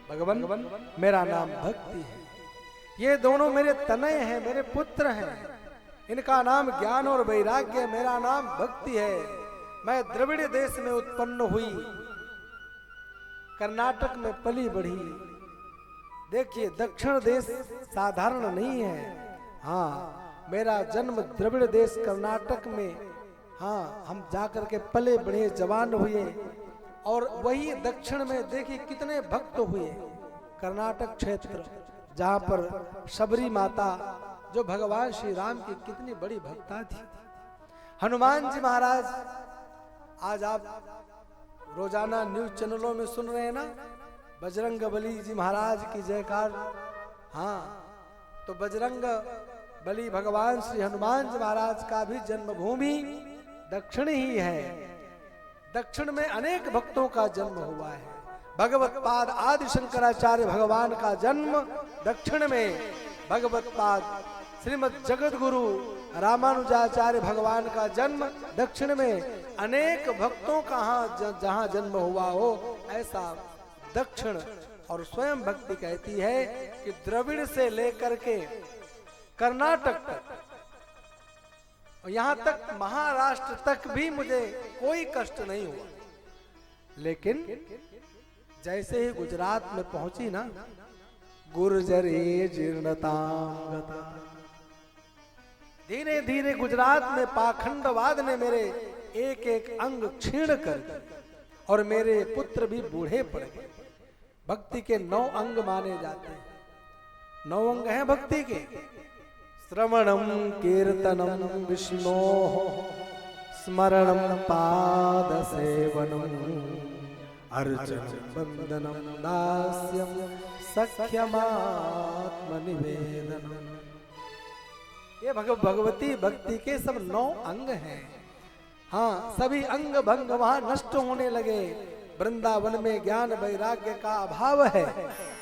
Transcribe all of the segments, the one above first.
भगवान मेरा नाम भक्ति है। ये दोनों मेरे तनय हैं, मेरे पुत्र हैं। इनका नाम ज्ञान और वैराग्य, मेरा नाम भक्ति है। मैं द्रविड़ देश में उत्पन्न हुई, कर्नाटक में पली बढ़ी। देखिए दक्षिण देश साधारण नहीं है। हाँ, मेरा जन्म द्रविड़ देश कर्नाटक में, हाँ, हम जाकर के पले बढ़े, जवान हुए। और वही दक्षिण में देखिए कितने भक्त हुए। कर्नाटक क्षेत्र जहाँ पर शबरी माता, जो भगवान श्री राम की कितनी बड़ी भक्ता थी। हनुमान जी महाराज, आज आप रोजाना न्यूज चैनलों में सुन रहे हैं ना, बजरंग बली जी महाराज की जयकार। हाँ, तो बजरंग बली भगवान श्री हनुमान जी महाराज का भी जन्मभूमि दक्षिण ही है। दक्षिण में अनेक भक्तों का जन्म हुआ है। भगवत पाद आदि शंकराचार्य भगवान का जन्म दक्षिण में, भगवत पाद श्रीमद जगत गुरु रामानुजाचार्य भगवान का जन्म दक्षिण में। अनेक भक्तों का जहां जन्म हुआ हो, ऐसा दक्षिण। और स्वयं भक्ति कहती है कि द्रविड़ से लेकर के कर्नाटक तक, यहां तक महाराष्ट्र तक भी मुझे कोई कष्ट नहीं हुआ। लेकिन जैसे ही गुजरात में पहुंची ना, गुर्जरे जीर्णतां गता, धीरे धीरे गुजरात में पाखंडवाद ने मेरे एक एक अंग क्षीण कर, और मेरे पुत्र भी बूढ़े पड़ गए। भक्ति के 9 अंग माने जाते हैं। 9 अंग हैं भक्ति के। श्रवणम कीर्तनम विष्णोः, स्मरणम पाद सेवनम, अर्चनम वंदनम दास्यम, सख्यमात्म निवेदनम। ये भगवती भक्ति के सब 9 अंग हैं। हाँ, सभी अंग भंग वहां नष्ट होने लगे। वृंदावन में ज्ञान वैराग्य का अभाव है।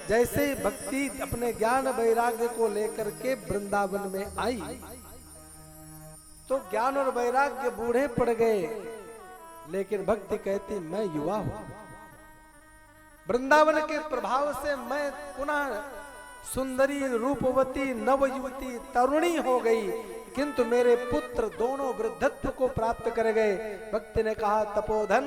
जैसे भक्ति अपने ज्ञान वैराग्य को लेकर के वृंदावन में आई, तो ज्ञान और वैराग्य बूढ़े पड़ गए। लेकिन भक्ति कहती मैं युवा हूं। वृंदावन के प्रभाव से मैं पुनः सुंदरी, रूपवती, नवयुवती, तरुणी हो गई। किंतु मेरे पुत्र दोनों वृद्धत्व को प्राप्त कर गए। भक्ति ने कहा तपोधन,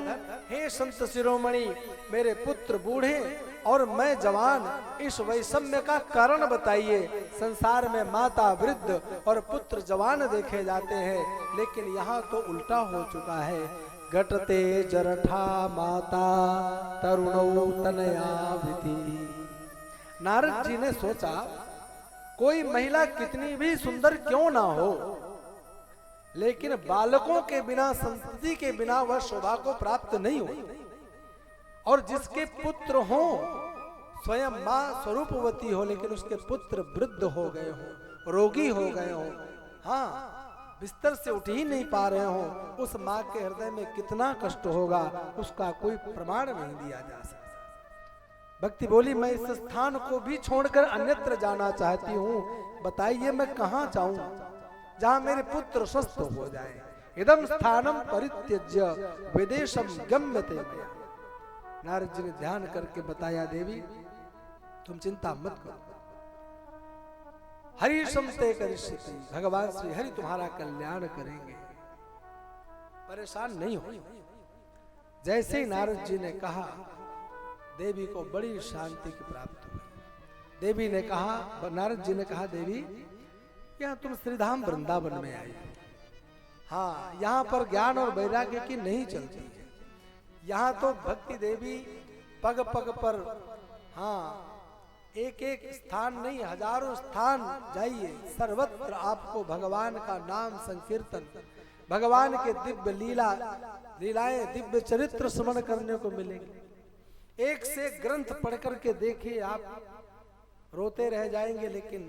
हे संत शिरोमणि, मेरे पुत्र बूढ़े और मैं जवान, इस वैषम्य का कारण बताइए। संसार में माता वृद्ध और पुत्र जवान देखे जाते हैं, लेकिन यहाँ तो उल्टा हो चुका है। घटते जरठा माता तरुणौ तनयाविति। नारद जी ने सोचा, कोई महिला कितनी भी सुंदर क्यों ना हो, लेकिन बालकों के बिना, संतति के बिना वह शोभा को प्राप्त नहीं हो। और जिसके पुत्र हो, स्वयं मां स्वरूपवती हो, लेकिन उसके पुत्र वृद्ध हो गए हो, रोगी हो गए हो, हाँ, बिस्तर से उठ ही नहीं पा रहे हो, उस मां के हृदय में कितना कष्ट होगा, उसका कोई प्रमाण नहीं दिया जा सकता। भक्ति बोली, मैं इस स्थान को भी छोड़कर अन्यत्र जाना चाहती हूँ। बताइए मैं कहाँ जाऊं जहां मेरे पुत्र स्वस्थ हो जाए। इदम स्थानम परित्यज्य विदेशम गम्यते मया। नारद जी ने ध्यान करके बताया, देवी तुम चिंता मत करो, हरिशम ते करिष्यति, भगवान श्री हरि तुम्हारा कल्याण करेंगे, परेशान नहीं हो। जैसे ही नारद जी ने कहा, देवी को बड़ी शांति की प्राप्ति हुई। देवी ने कहा, नारद जी ने कहा, देवी यहाँ तुम श्रीधाम वृंदावन में आई, हाँ, यहाँ पर ज्ञान और वैराग्य की नहीं चलती है। यहाँ तो भक्ति देवी पग पग पर, हाँ, एक एक स्थान नहीं, हजारों स्थान जाइए, सर्वत्र आपको भगवान का नाम संकीर्तन, भगवान के दिव्य लीलाएं, दिव्य चरित्र श्रवण करने को मिलेंगे। एक से ग्रंथ पढ़ करके देखिए, आप रोते रह जाएंगे, लेकिन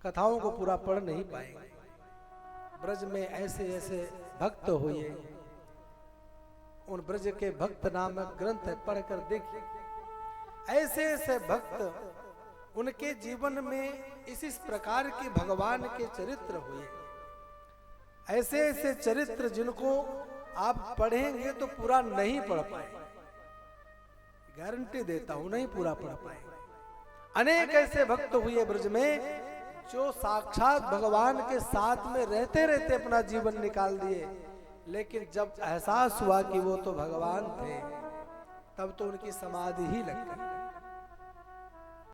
कथाओं को पूरा पढ़ नहीं पाएंगे। ब्रज में ऐसे ऐसे भक्त हुए, उन ब्रज के भक्त नामक ग्रंथ पढ़कर देखिए। ऐसे ऐसे भक्त, उनके जीवन में इसी प्रकार के भगवान के चरित्र हुए। ऐसे ऐसे चरित्र जिनको आप पढ़ेंगे तो पूरा नहीं पढ़ पाए। गारंटी देता हूं नहीं पूरा पढ़ पाए। अनेक ऐसे भक्त हुए ब्रज में जो साक्षात भगवान के साथ में रहते रहते अपना जीवन निकाल दिए, लेकिन जब एहसास हुआ कि वो तो भगवान थे, तब तो उनकी समाधि ही लग गई।